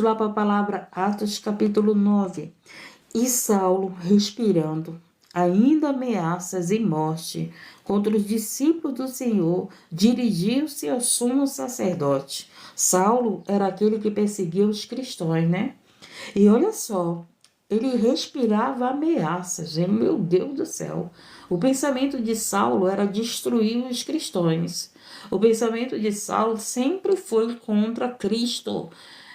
Lá para a palavra Atos capítulo 9. E Saulo, respirando ainda ameaças e morte contra os discípulos do Senhor, dirigiu-se ao sumo sacerdote. Saulo era aquele que perseguia os cristãos, né? E olha só, ele respirava ameaças, meu Deus do céu. O pensamento de Saulo era destruir os cristãos. O pensamento de Saulo sempre foi contra Cristo.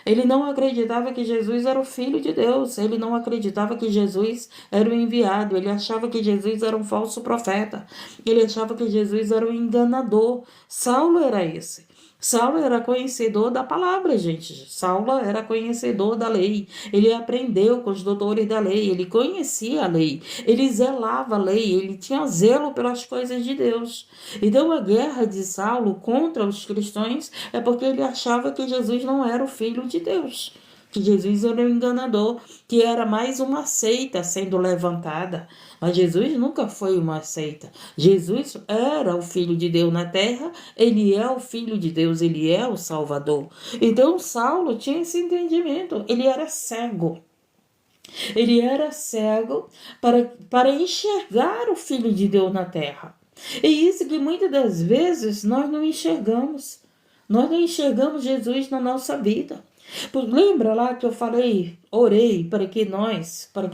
Ele não acreditava que Jesus era o Filho de Deus. Ele não acreditava que Jesus era o enviado. Ele achava que Jesus era um falso profeta. Ele achava que Jesus era um enganador. Saulo era esse. Saulo era conhecedor da palavra, gente. Saulo era conhecedor da lei. Ele aprendeu com os doutores da lei. Ele conhecia a lei. Ele zelava a lei. Ele tinha zelo pelas coisas de Deus. Então a guerra de Saulo contra os cristãos é porque ele achava que Jesus não era o Filho de Deus. Que Jesus era um enganador, que era mais uma seita sendo levantada. Mas Jesus nunca foi uma seita. Jesus era o Filho de Deus na terra, ele é o Filho de Deus, ele é o Salvador. Então Saulo tinha esse entendimento, ele era cego. Ele era cego para enxergar o Filho de Deus na terra. E isso que muitas das vezes nós não enxergamos. Nós não enxergamos Jesus na nossa vida. Lembra lá que eu falei, orei para que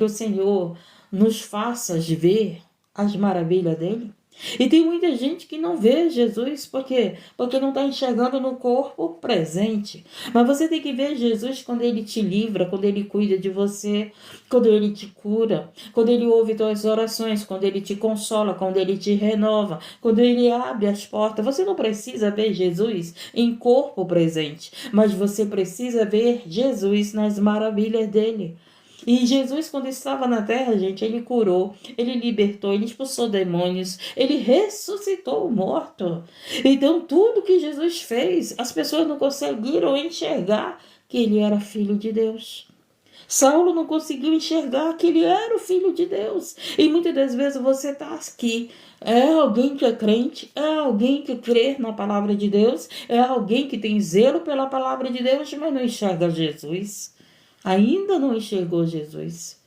o Senhor nos faça ver as maravilhas dele? E tem muita gente que não vê Jesus, por quê? Porque não está enxergando no corpo presente. Mas você tem que ver Jesus quando ele te livra, quando ele cuida de você, quando ele te cura, quando ele ouve tuas orações, quando ele te consola, quando ele te renova, quando ele abre as portas. Você não precisa ver Jesus em corpo presente, mas você precisa ver Jesus nas maravilhas dele. E Jesus, quando estava na terra, gente, ele curou, ele libertou, ele expulsou demônios, ele ressuscitou o morto. Então, tudo que Jesus fez, as pessoas não conseguiram enxergar que ele era filho de Deus. Saulo não conseguiu enxergar que ele era o filho de Deus. E muitas das vezes você está aqui. É alguém que é crente, é alguém que crê na palavra de Deus, é alguém que tem zelo pela palavra de Deus, mas não enxerga Jesus. Ainda não enxergou Jesus.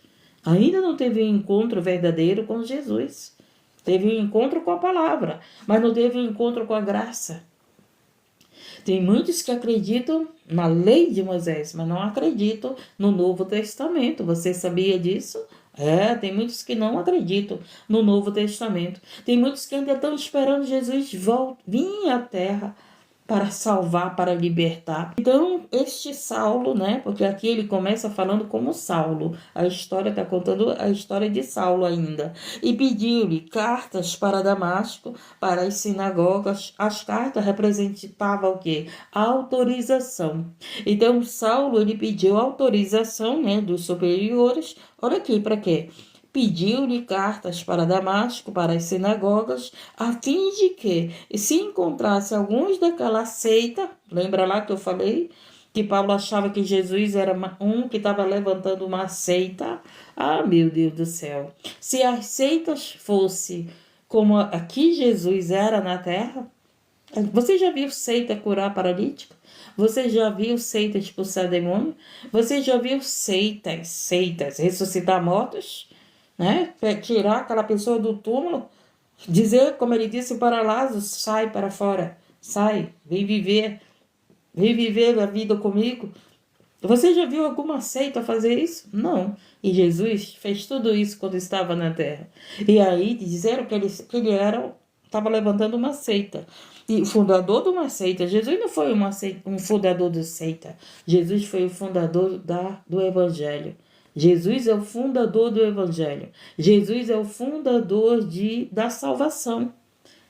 Ainda não teve um encontro verdadeiro com Jesus. Teve um encontro com a palavra, mas não teve um encontro com a graça. Tem muitos que acreditam na lei de Moisés, mas não acreditam no Novo Testamento. Você sabia disso? Tem muitos que não acreditam no Novo Testamento. Tem muitos que ainda estão esperando Jesus vir à terra para salvar, para libertar. Então, este Saulo, né? Porque aqui ele começa falando como Saulo. A história está contando a história de Saulo ainda. E pediu-lhe cartas para Damasco, para as sinagogas. As cartas representavam o quê? A autorização. Então, Saulo, ele pediu autorização, né, dos superiores. Olha aqui, para quê? Pediu-lhe cartas para Damasco, para as sinagogas, a fim de que, se encontrasse alguns daquela seita, lembra lá que eu falei que Paulo achava que Jesus era um que estava levantando uma seita? Ah, meu Deus do céu! Se as seitas fossem como aqui Jesus era na terra, você já viu seita curar paralítico? Você já viu seita expulsar demônio? Você já viu seitas ressuscitar mortos? Né? Tirar aquela pessoa do túmulo, dizer, como ele disse para Lázaro, sai para fora, sai, vem viver a vida comigo. Você já viu alguma seita fazer isso? Não. E Jesus fez tudo isso quando estava na terra. E aí disseram que ele estava levantando uma seita. E o fundador de uma seita, Jesus não foi um fundador de seita. Jesus foi o fundador do evangelho. Jesus é o fundador do evangelho. Jesus é o fundador da salvação.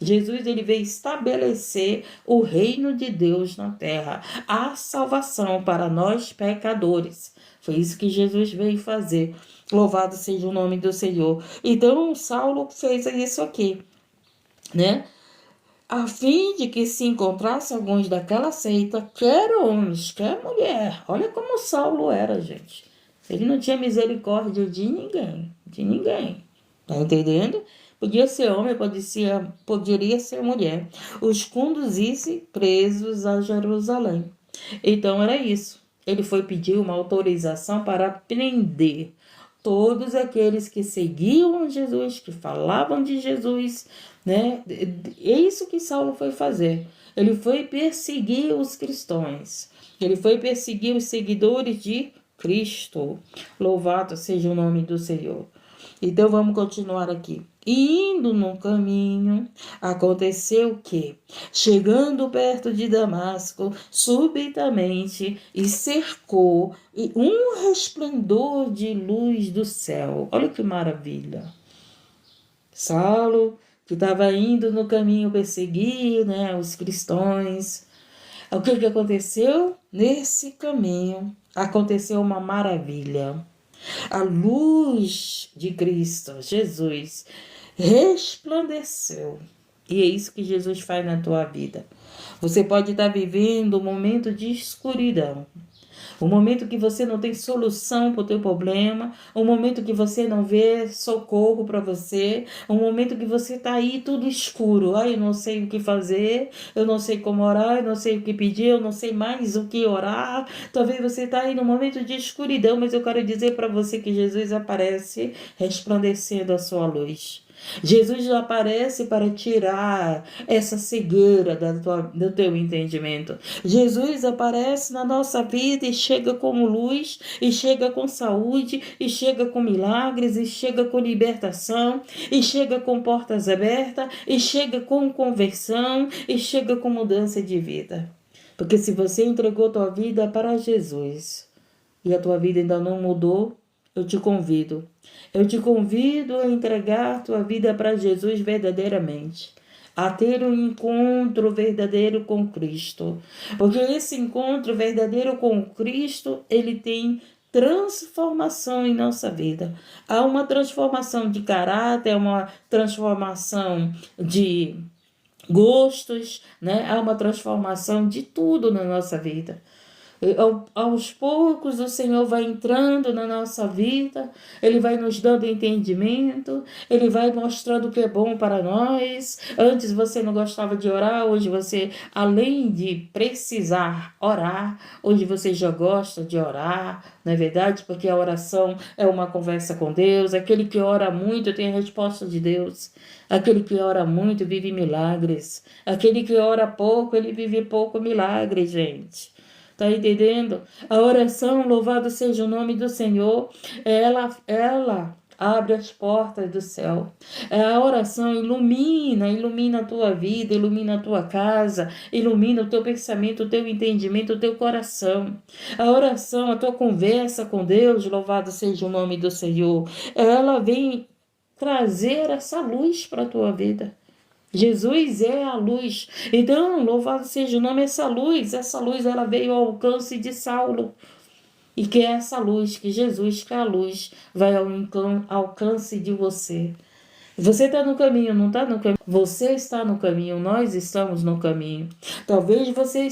Jesus, ele veio estabelecer o reino de Deus na terra, a salvação para nós pecadores. Foi isso que Jesus veio fazer. Louvado seja o nome do Senhor. Então, Saulo fez isso aqui, né? A fim de que se encontrasse alguns daquela seita, quer homens, quer mulher. Olha como Saulo era, gente. Ele não tinha misericórdia de ninguém, de ninguém. Tá entendendo? Podia ser homem, poderia ser mulher. Os conduzisse presos a Jerusalém. Então era isso. ele foi pedir uma autorização para prender todos aqueles que seguiam Jesus, que falavam de Jesus, né? É isso que Saulo foi fazer. Ele foi perseguir os cristãos. Ele foi perseguir os seguidores de Cristo. Louvado seja o nome do Senhor. Então vamos continuar aqui. Indo no caminho, aconteceu que, chegando perto de Damasco, subitamente e cercou e um resplendor de luz do céu. Olha que maravilha. Saulo, que estava indo no caminho perseguir, né, os cristãos. O que aconteceu? Nesse caminho aconteceu uma maravilha. A luz de Cristo, Jesus, resplandeceu. E é isso que Jesus faz na tua vida. Você pode estar vivendo um momento de escuridão. Um momento que você não tem solução para o teu problema, um momento que você não vê socorro para você, um momento que você está aí tudo escuro. Eu não sei o que fazer, eu não sei como orar, eu não sei o que pedir, eu não sei mais o que orar. Talvez você está aí num momento de escuridão, mas eu quero dizer para você que Jesus aparece resplandecendo a sua luz. Jesus aparece para tirar essa cegueira do teu entendimento. Jesus aparece na nossa vida e chega como luz, e chega com saúde, e chega com milagres, e chega com libertação, e chega com portas abertas, e chega com conversão, e chega com mudança de vida. Porque se você entregou tua vida para Jesus e a tua vida ainda não mudou, eu te convido a entregar tua vida para Jesus verdadeiramente, a ter um encontro verdadeiro com Cristo. Porque esse encontro verdadeiro com Cristo, ele tem transformação em nossa vida. Há uma transformação de caráter, uma transformação de gostos, né? Há uma transformação de tudo na nossa vida. Aos poucos o Senhor vai entrando na nossa vida, Ele vai nos dando entendimento, Ele vai mostrando o que é bom para nós. Antes você não gostava de orar, hoje você, além de precisar orar, hoje você já gosta de orar, não é verdade? Porque a oração é uma conversa com Deus. Aquele que ora muito tem a resposta de Deus. Aquele que ora muito vive milagres. Aquele que ora pouco, ele vive pouco milagre, gente. Tá entendendo? A oração, louvado seja o nome do Senhor, ela abre as portas do céu. A oração ilumina a tua vida, ilumina a tua casa, ilumina o teu pensamento, o teu entendimento, o teu coração. A oração, a tua conversa com Deus, louvado seja o nome do Senhor, ela vem trazer essa luz para a tua vida. Jesus é a luz. Então, louvado seja o nome essa luz ela veio ao alcance de Saulo. E que essa luz, que Jesus, que é a luz, vai ao alcance de você. Você está no caminho, não está no caminho? Você está no caminho, nós estamos no caminho. Talvez você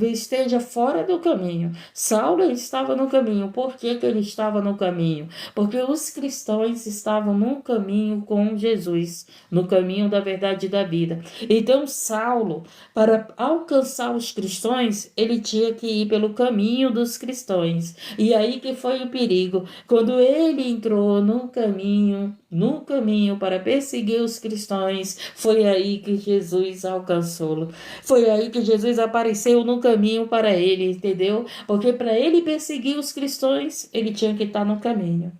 esteja fora do caminho. Saulo estava no caminho. Por que ele estava no caminho? Porque os cristãos estavam no caminho com Jesus, no caminho da verdade e da vida. Então, Saulo, para alcançar os cristãos, ele tinha que ir pelo caminho dos cristãos. E aí que foi o perigo. Quando ele entrou no caminho para perseguir os cristãos, foi aí que Jesus alcançou-lo. Foi aí que Jesus apareceu no caminho para ele, entendeu? Porque para ele perseguir os cristãos, ele tinha que estar no caminho.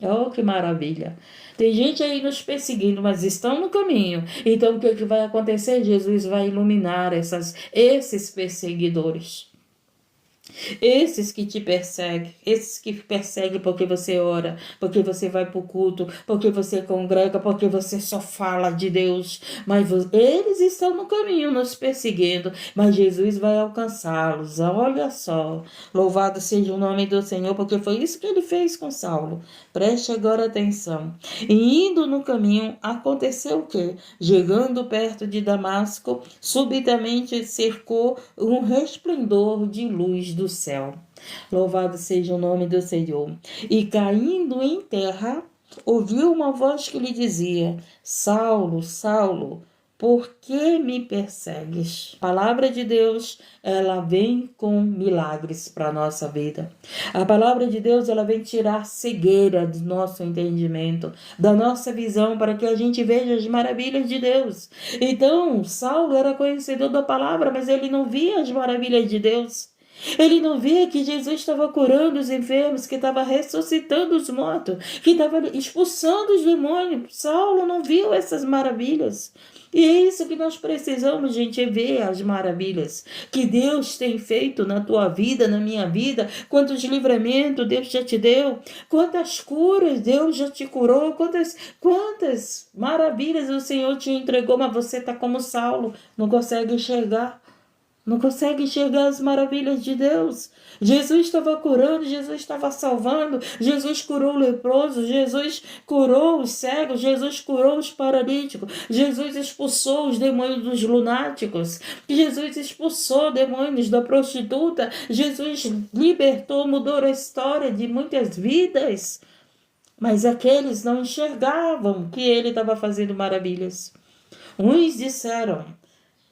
Oh, que maravilha! Tem gente aí nos perseguindo, mas estão no caminho. Então, o que vai acontecer? Jesus vai iluminar esses perseguidores. Esses que te perseguem, esses que perseguem porque você ora, porque você vai para o culto, porque você congrega, porque você só fala de Deus, mas eles estão no caminho nos perseguindo, mas Jesus vai alcançá-los. Olha só, louvado seja o nome do Senhor, porque foi isso que ele fez com Saulo. Preste agora atenção. E indo no caminho, aconteceu o quê? Chegando perto de Damasco, subitamente cercou um resplendor de luz do céu. Louvado seja o nome do Senhor. E caindo em terra, ouviu uma voz que lhe dizia: Saulo, Saulo, por que me persegues? A palavra de Deus, ela vem com milagres para a nossa vida. A palavra de Deus, ela vem tirar cegueira do nosso entendimento, da nossa visão, para que a gente veja as maravilhas de Deus. Então, Saulo era conhecedor da palavra, mas ele não via as maravilhas de Deus. Ele não via que Jesus estava curando os enfermos, que estava ressuscitando os mortos, que estava expulsando os demônios. Saulo não viu essas maravilhas. E é isso que nós precisamos, gente, é ver as maravilhas que Deus tem feito na tua vida, na minha vida. Quantos livramentos Deus já te deu, quantas curas Deus já te curou, quantas maravilhas o Senhor te entregou, mas você está como Saulo, não consegue enxergar. Não consegue enxergar as maravilhas de Deus. Jesus estava curando, Jesus estava salvando, Jesus curou o leproso, Jesus curou os cegos, Jesus curou os paralíticos, Jesus expulsou os demônios dos lunáticos, Jesus expulsou demônios da prostituta, Jesus libertou, mudou a história de muitas vidas. Mas aqueles não enxergavam que ele estava fazendo maravilhas. Uns disseram: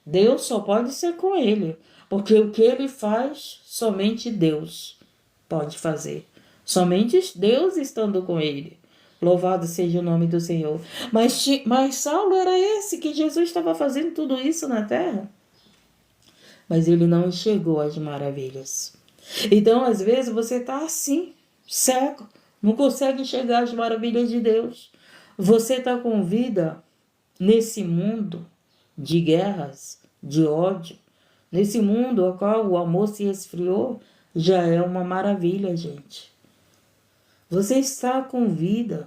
Deus só pode ser com ele, porque o que ele faz, somente Deus pode fazer. Somente Deus estando com ele. Louvado seja o nome do Senhor. Mas Saulo era esse que Jesus estava fazendo tudo isso na terra. Mas ele não enxergou as maravilhas. Então, às vezes, você está assim, cego, não consegue enxergar as maravilhas de Deus. Você está com vida nesse mundo de guerras, de ódio, nesse mundo ao qual o amor se esfriou, já é uma maravilha, gente. Você está com vida,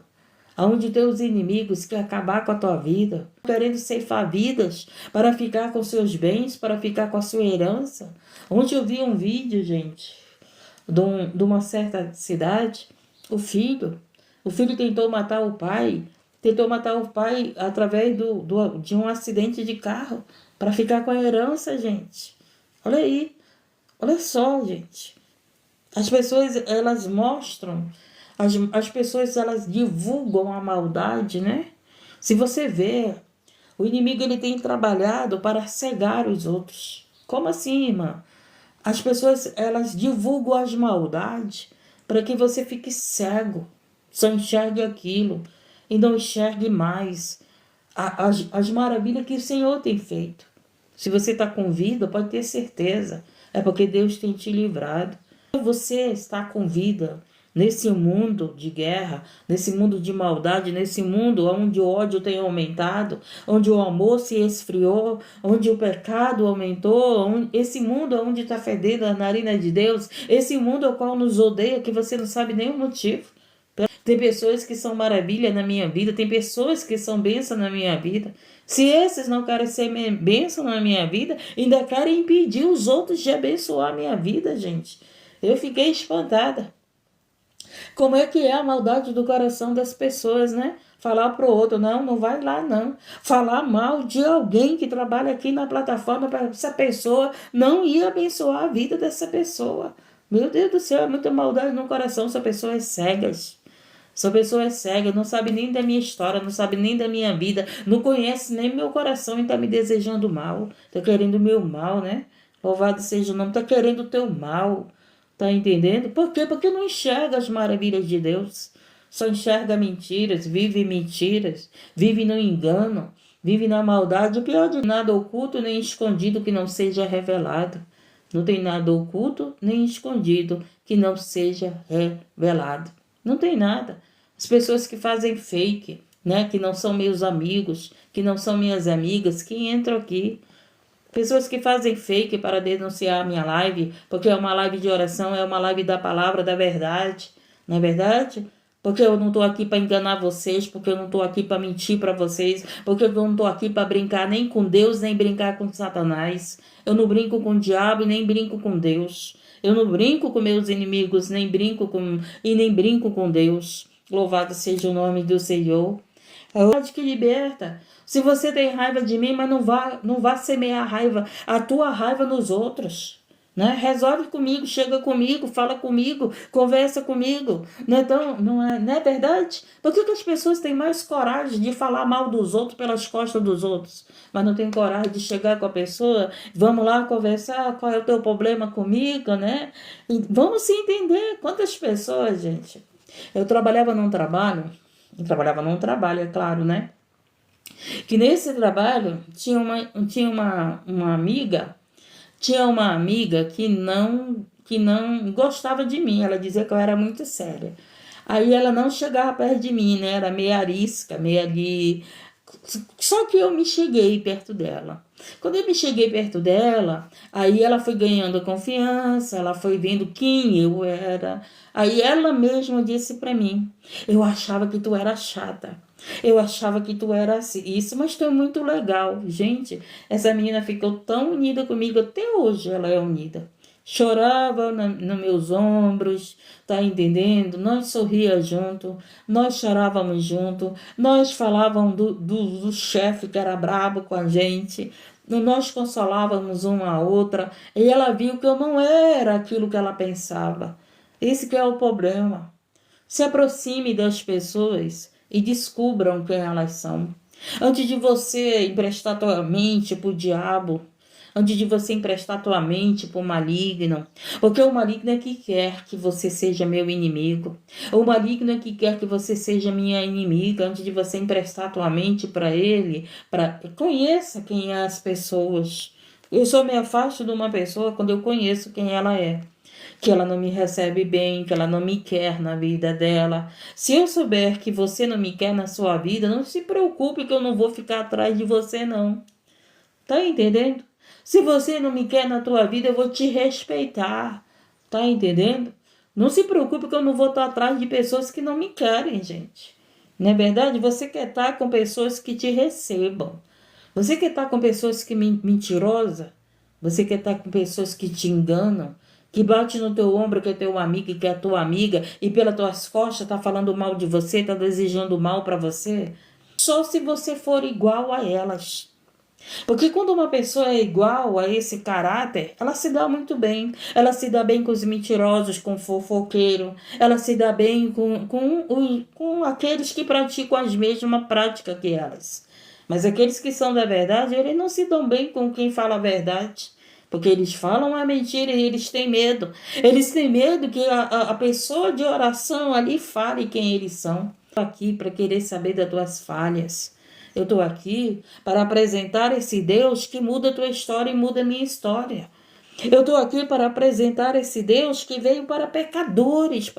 onde teus inimigos querem acabar com a tua vida, querendo ceifar vidas para ficar com seus bens, para ficar com a sua herança. Ontem eu vi um vídeo, gente, de uma certa cidade, o filho tentou matar o pai, através de um acidente de carro, para ficar com a herança, gente. Olha aí. Olha só, gente. As pessoas, elas mostram, as pessoas, elas divulgam a maldade, né? Se você vê, o inimigo, ele tem trabalhado para cegar os outros. Como assim, irmã? As pessoas, elas divulgam as maldades para que você fique cego, só enxergue aquilo e não enxergue mais as maravilhas que o Senhor tem feito. Se você está com vida, pode ter certeza, é porque Deus tem te livrado. Você está com vida nesse mundo de guerra, nesse mundo de maldade, nesse mundo onde o ódio tem aumentado, onde o amor se esfriou, onde o pecado aumentou, esse mundo onde está fedendo a narina de Deus, esse mundo ao qual nos odeia, que você não sabe nem o motivo. Tem pessoas que são maravilha na minha vida, tem pessoas que são bênção na minha vida. Se esses não querem ser bênção na minha vida, ainda querem impedir os outros de abençoar a minha vida, gente. Eu fiquei espantada. Como é que é a maldade do coração das pessoas, né? Falar pro outro, não vai lá não. Falar mal de alguém que trabalha aqui na plataforma para essa pessoa não ir abençoar a vida dessa pessoa. Meu Deus do céu, é muita maldade no coração, são pessoas cegas. São pessoas cegas, não sabe nem da minha história, não sabe nem da minha vida, não conhece nem meu coração e está me desejando mal, está querendo o meu mal, né? Louvado seja o nome, está querendo o teu mal, tá entendendo? Por quê? Porque não enxerga as maravilhas de Deus, só enxerga mentiras, vive no engano, vive na maldade. O pior de nada oculto nem escondido que não seja revelado. Não tem nada oculto nem escondido que não seja revelado. Não tem nada. As pessoas que fazem fake, né, que não são meus amigos, que não são minhas amigas, que entram aqui. Pessoas que fazem fake para denunciar a minha live, porque é uma live de oração, é uma live da palavra, da verdade. Não é verdade? Porque eu não estou aqui para enganar vocês, porque eu não estou aqui para mentir para vocês, porque eu não estou aqui para brincar nem com Deus, nem brincar com Satanás. Eu não brinco com o diabo e nem brinco com Deus. Eu não brinco com meus inimigos, nem brinco com Deus. Louvado seja o nome do Senhor. É a verdade que liberta. Se você tem raiva de mim, mas não vá semear a tua raiva nos outros. né? Resolve comigo, chega comigo, fala comigo, conversa comigo. Não é verdade? Por que as pessoas têm mais coragem de falar mal dos outros pelas costas dos outros, mas não tem coragem de chegar com a pessoa, vamos lá conversar, qual é o teu problema comigo, né? E vamos se entender. Quantas pessoas, gente? Eu trabalhava num trabalho, é claro, né? Que nesse trabalho tinha uma amiga, que não gostava de mim. Ela dizia que eu era muito séria. Aí ela não chegava perto de mim, né? Era meio arisca, meio ali. Só que eu me cheguei perto dela. Quando eu me cheguei perto dela, aí ela foi ganhando confiança, ela foi vendo quem eu era. Aí ela mesma disse para mim: eu achava que tu era chata. Eu achava que tu era assim, isso, mas tu é muito legal. Gente, essa menina ficou tão unida comigo, até hoje ela é unida. Chorava nos meus ombros, tá entendendo? Nós sorria junto, nós chorávamos junto, nós falávamos do chefe que era brabo com a gente, nós consolávamos uma a outra, e ela viu que eu não era aquilo que ela pensava. Esse que é o problema. Se aproxime das pessoas e descubram quem elas são. Antes de você emprestar tua mente para o diabo, antes de você emprestar tua mente para o maligno, porque o maligno é que quer que você seja meu inimigo, o maligno é que quer que você seja minha inimiga. Antes de você emprestar tua mente para ele, conheça quem é as pessoas. Eu só me afasto de uma pessoa quando eu conheço quem ela é, que ela não me recebe bem, que ela não me quer na vida dela. Se eu souber que você não me quer na sua vida, não se preocupe que eu não vou ficar atrás de você, não. Tá entendendo? Se você não me quer na tua vida, eu vou te respeitar. Tá entendendo? Não se preocupe que eu não vou estar atrás de pessoas que não me querem, gente. Não é verdade? Você quer estar com pessoas que te recebam. Você quer estar com pessoas que mentirosas? Você quer estar com pessoas que te enganam? Que bate no teu ombro que é teu amigo e que é tua amiga e pelas tuas costas tá falando mal de você, tá desejando mal para você? Só se você for igual a elas. Porque quando uma pessoa é igual a esse caráter, ela se dá muito bem. Ela se dá bem com os mentirosos, com o fofoqueiro. Ela se dá bem com aqueles que praticam as mesmas práticas que elas. Mas aqueles que são da verdade, eles não se dão bem com quem fala a verdade. Porque eles falam a mentira e eles têm medo. Eles têm medo que a pessoa de oração ali fale quem eles são. Estou aqui para querer saber das tuas falhas. Eu estou aqui para apresentar esse Deus que muda a tua história e muda a minha história. Eu estou aqui para apresentar esse Deus que veio para pecadores,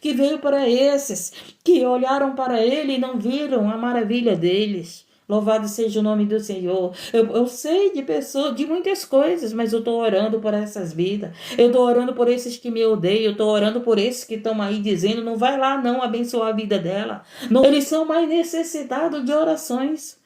que veio para esses que olharam para ele e não viram a maravilha deles. Louvado seja o nome do Senhor. Eu sei de pessoas, de muitas coisas, mas eu estou orando por essas vidas. Eu estou orando por esses que me odeiam. Eu estou orando por esses que estão aí dizendo: não vai lá não abençoar a vida dela. Não, eles são mais necessitados de orações.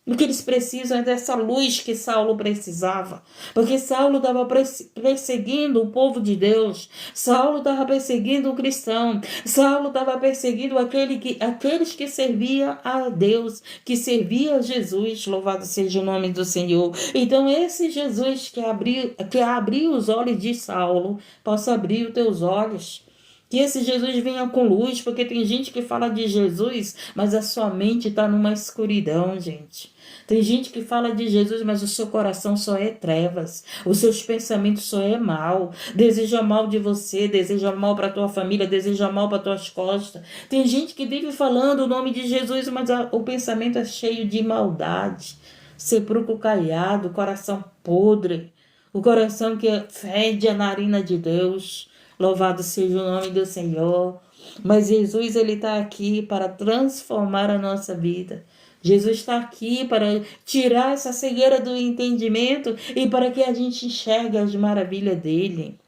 O que eles precisam é dessa luz que Saulo precisava. Porque Saulo estava perseguindo o povo de Deus. Saulo estava perseguindo o cristão. Saulo estava perseguindo aqueles que serviam a Deus, que serviam a Jesus. Louvado seja o nome do Senhor. Então esse Jesus que abriu os olhos de Saulo, possa abrir os teus olhos. Que esse Jesus venha com luz, porque tem gente que fala de Jesus, mas a sua mente está numa escuridão, gente. Tem gente que fala de Jesus, mas o seu coração só é trevas. Os seus pensamentos só é mal. Deseja mal de você, deseja mal para tua família, deseja mal para tuas costas. Tem gente que vive falando o nome de Jesus, mas o pensamento é cheio de maldade. Sepulcro caiado, coração podre. O coração que fede a narina de Deus. Louvado seja o nome do Senhor. Mas Jesus, ele está aqui para transformar a nossa vida. Jesus está aqui para tirar essa cegueira do entendimento e para que a gente enxergue as maravilhas dele.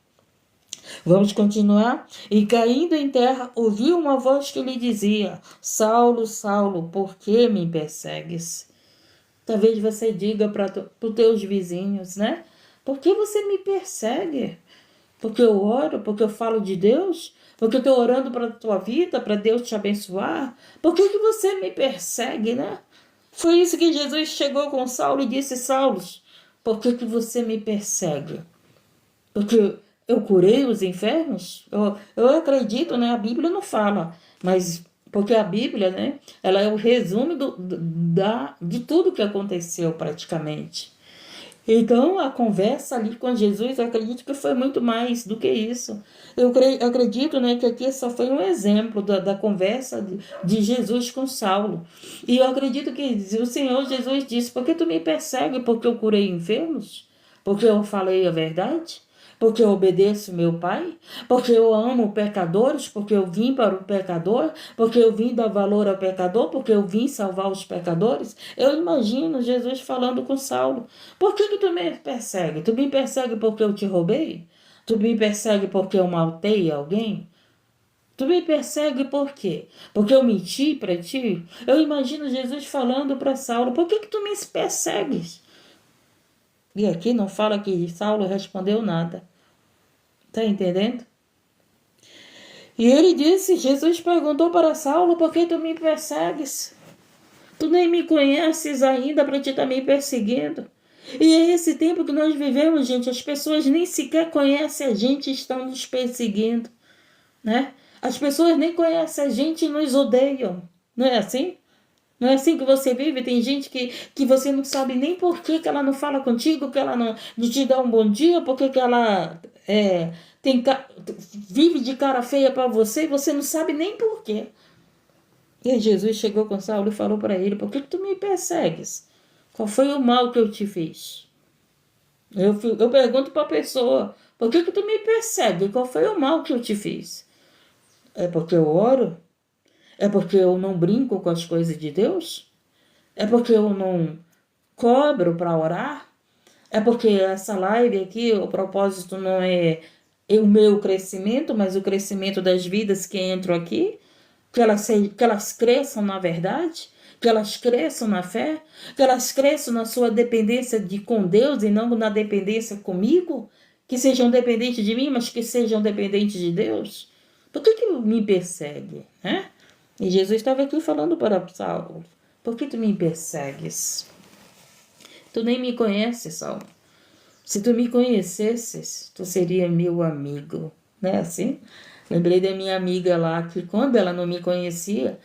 Vamos continuar? E caindo em terra, ouviu uma voz que lhe dizia: Saulo, Saulo, por que me persegues? Talvez você diga para os teus vizinhos, né? Por que você me persegue? Porque eu oro, porque eu falo de Deus, porque eu estou orando para a tua vida, para Deus te abençoar. Por que você me persegue, né? Foi isso que Jesus chegou com Saulo e disse: Saulo, por que você me persegue? Porque eu curei os enfermos? Eu acredito, né? A Bíblia não fala, mas porque a Bíblia, né? Ela é o resumo de tudo que aconteceu praticamente. Então, a conversa ali com Jesus, eu acredito que foi muito mais do que isso. Acredito, né, que aqui só foi um exemplo da conversa de Jesus com Saulo. E eu acredito que o Senhor Jesus disse: por que tu me persegue? Porque eu curei enfermos? Porque eu falei a verdade? Porque eu obedeço meu Pai? Porque eu amo pecadores? Porque eu vim para o pecador? Porque eu vim dar valor ao pecador? Porque eu vim salvar os pecadores? Eu imagino Jesus falando com Saulo: por que tu me persegue? Tu me persegue porque eu te roubei? Tu me persegue porque eu maltei alguém? Tu me persegue por quê? Porque eu menti para ti? Eu imagino Jesus falando para Saulo: por que tu me persegues? E aqui não fala que Saulo respondeu nada. Tá entendendo? E ele disse: Jesus perguntou para Saulo: por que tu me persegues? Tu nem me conheces ainda para te estar me perseguindo. E é esse tempo que nós vivemos, gente. As pessoas nem sequer conhecem a gente e estão nos perseguindo, né? As pessoas nem conhecem a gente e nos odeiam. Não é assim? Não é assim que você vive? Tem gente que você não sabe nem por que ela não fala contigo, que ela não te dá um bom dia, porque que ela tem, vive de cara feia para você e você não sabe nem por quê. E aí Jesus chegou com Saulo e falou para ele: por que tu me persegues? Qual foi o mal que eu te fiz? Eu pergunto para a pessoa: por que tu me persegue? Qual foi o mal que eu te fiz? É porque eu oro? É porque eu não brinco com as coisas de Deus? É porque eu não cobro para orar? É porque essa live aqui, o propósito não é o meu crescimento, mas o crescimento das vidas que entram aqui? Que elas cresçam na verdade, que elas cresçam na fé, que elas cresçam na sua dependência com Deus e não na dependência comigo, que sejam dependentes de mim, mas que sejam dependentes de Deus. Por que me persegue, né? E Jesus estava aqui falando para Saulo: por que tu me persegues? Tu nem me conheces, Saulo. Se tu me conhecesses, tu seria meu amigo, né? Assim, lembrei da minha amiga lá, que quando ela não me conhecia,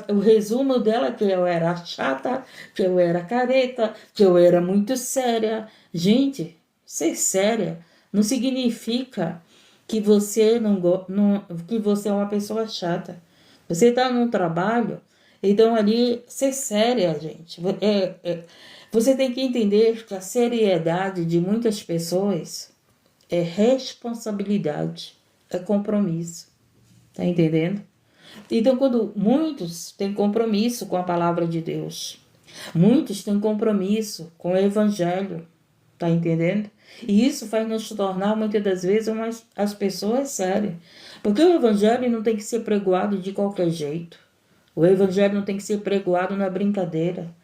o resumo dela é que eu era chata, que eu era careta, que eu era muito séria. Gente, ser séria não significa que você que você é uma pessoa chata. Você está num trabalho, então ali ser séria, gente. Você tem que entender que a seriedade de muitas pessoas é responsabilidade, é compromisso. Tá entendendo? Então, quando muitos têm compromisso com a palavra de Deus, muitos têm compromisso com o evangelho, tá entendendo? E isso faz nos tornar, muitas das vezes, as pessoas sérias. Porque o evangelho não tem que ser pregoado de qualquer jeito. O evangelho não tem que ser pregoado na brincadeira.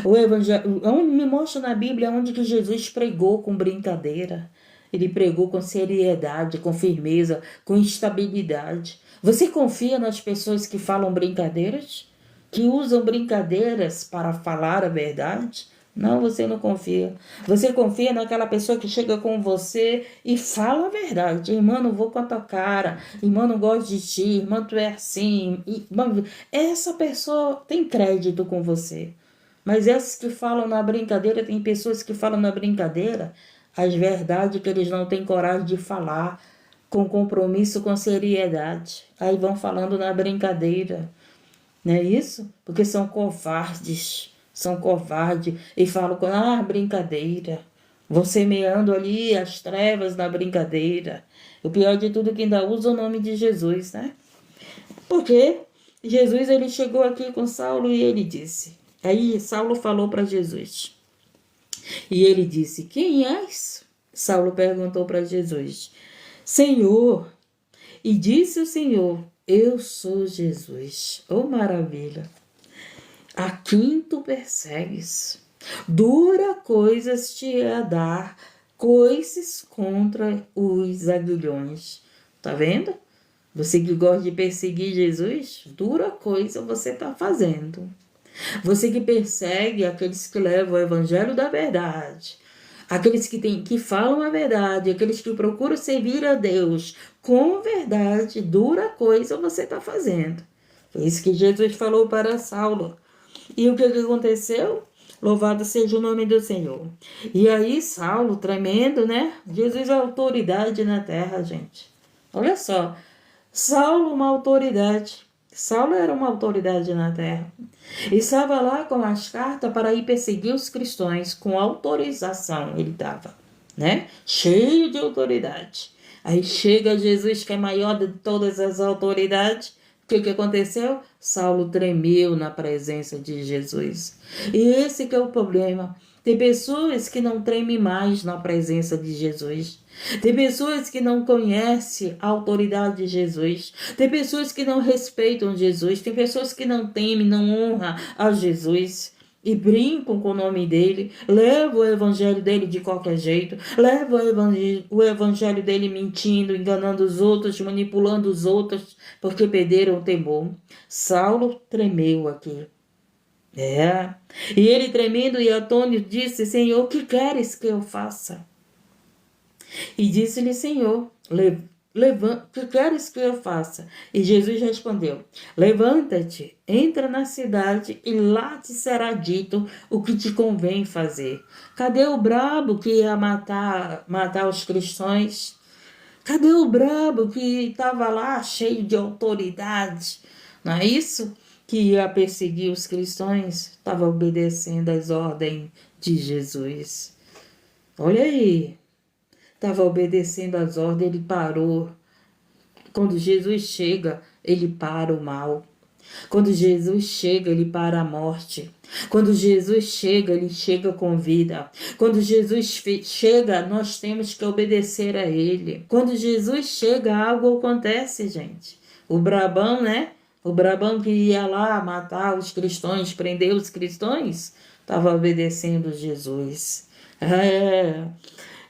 O evangelho, me mostra na Bíblia onde que Jesus pregou com brincadeira. Ele pregou com seriedade, com firmeza, com estabilidade. Você confia nas pessoas que falam brincadeiras? Que usam brincadeiras para falar a verdade? Não, você não confia. Você confia naquela pessoa que chega com você e fala a verdade. Irmã, não vou com a tua cara. Irmã, não gosto de ti. Irmã, tu é assim. Irmã, essa pessoa tem crédito com você. Mas essas que falam na brincadeira, tem pessoas que falam na brincadeira as verdades que eles não têm coragem de falar, com compromisso, com seriedade. Aí vão falando na brincadeira, não é isso? Porque são covardes e falam com brincadeira. Vão semeando ali as trevas na brincadeira. O pior de tudo é que ainda usa o nome de Jesus, né? Porque Jesus ele chegou aqui com Saulo e ele disse. Aí Saulo falou para Jesus. E ele disse: quem és? Saulo perguntou para Jesus: Senhor. E disse o Senhor: eu sou Jesus. Oh, maravilha! A quem tu persegues? Dura coisas te é a dar coices contra os aguilhões. Tá vendo? Você que gosta de perseguir Jesus, dura coisa você está fazendo. Você que persegue aqueles que levam o evangelho da verdade, Aqueles que falam a verdade, aqueles que procuram servir a Deus com verdade, dura coisa você está fazendo. Foi isso que Jesus falou para Saulo. E o que aconteceu? Louvado seja o nome do Senhor. E aí Saulo, tremendo, né? Jesus é autoridade na terra, gente. Olha só. Saulo, uma autoridade. Saulo era uma autoridade na terra. E estava lá com as cartas para ir perseguir os cristãos, com autorização ele dava, né? Cheio de autoridade. Aí chega Jesus, que é maior de todas as autoridades. O que aconteceu? Saulo tremeu na presença de Jesus. E esse que é o problema. Tem pessoas que não tremem mais na presença de Jesus. Tem pessoas que não conhecem a autoridade de Jesus. Tem pessoas que não respeitam Jesus. Tem pessoas que não temem, não honram a Jesus. E brincam com o nome dele. Levam o evangelho dele de qualquer jeito. Levam o evangelho dele mentindo, enganando os outros, manipulando os outros, porque perderam o temor. Saulo tremeu aqui. E ele tremendo e atônito disse: Senhor, o que queres que eu faça? E disse-lhe: Senhor, levanta, que queres que eu faça? E Jesus respondeu: Levanta-te, entra na cidade e lá te será dito o que te convém fazer. Cadê o brabo que ia matar os cristãos? Cadê o brabo que estava lá cheio de autoridade? Não é isso? Que ia perseguir os cristãos? Estava obedecendo às ordens de Jesus. Olha aí. Estava obedecendo às ordens, ele parou. Quando Jesus chega, ele para o mal. Quando Jesus chega, ele para a morte. Quando Jesus chega, ele chega com vida. Quando Jesus chega, nós temos que obedecer a ele. Quando Jesus chega, algo acontece, gente. O brabão, né? O brabão que ia lá matar os cristãos, prender os cristãos, estava obedecendo Jesus.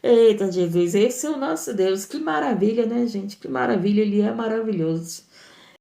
Eita, Jesus, esse é o nosso Deus. Que maravilha, né, gente? Que maravilha, ele é maravilhoso.